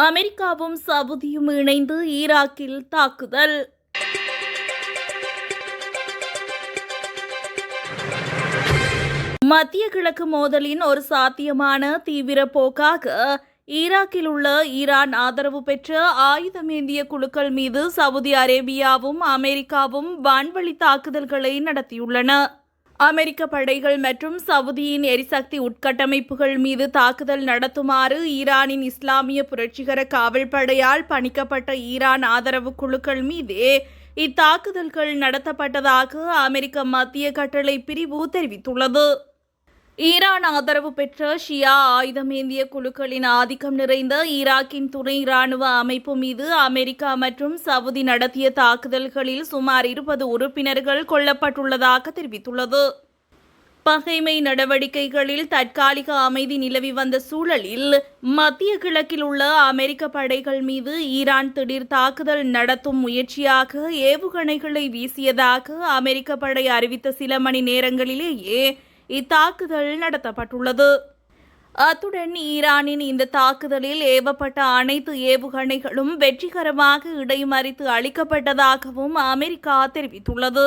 அமெரிக்காவும் சவுதியும் இணைந்து ஈராக்கில் தாக்குதல். மத்திய கிழக்கு மோதலின் ஒரு சாத்தியமான தீவிர போக்காக ஈராக்கில் உள்ள ஈரான் ஆதரவு பெற்ற ஆயுதமேந்திய குழுக்கள் மீது சவுதி அரேபியாவும் அமெரிக்காவும் வான்வழி தாக்குதல்களை நடத்தியுள்ளன. அமெரிக்க படைகள் மற்றும் சவுதியின் எரிசக்தி உட்கட்டமைப்புகள் மீது தாக்குதல் நடத்துமாறு ஈரானின் இஸ்லாமிய புரட்சிகர காவல் படையால் பணிக்கப்பட்ட ஈரான் ஆதரவு குழுக்கள் மீதே இத்தாக்குதல்கள் நடத்தப்பட்டதாக அமெரிக்க மத்திய கட்டளை பிரிவு தெரிவித்துள்ளது. ஈரான் ஆதரவு பெற்ற ஷியா ஆயுதமேந்திய குழுக்களின் ஆதிக்கம் நிறைந்த ஈராக்கின் துணை இராணுவ அமைப்பு மீது அமெரிக்கா மற்றும் சவுதி நடத்திய தாக்குதல்களில் சுமார் 20 உறுப்பினர்கள் கொல்லப்பட்டுள்ளதாக தெரிவித்துள்ளது. பகைமை நடவடிக்கைகளில் தற்காலிக அமைதி நிலவி வந்த சூழலில் மத்திய கிழக்கில் உள்ள அமெரிக்க படைகள் மீது ஈரான் திடீர் தாக்குதல் நடத்தும் முயற்சியாக ஏவுகணைகளை வீசியதாக அமெரிக்க படை அறிவித்த சில மணி நேரங்களிலேயே இத்தாக்குதல் நடத்தப்பட்டுள்ளது. அத்துடன் ஈரானின் இந்த தாக்குதலில் ஏவப்பட்ட அனைத்து ஏவுகணைகளும் வெற்றிகரமாக இடைமறித்து அளிக்கப்பட்டதாகவும் அமெரிக்கா தெரிவித்துள்ளது.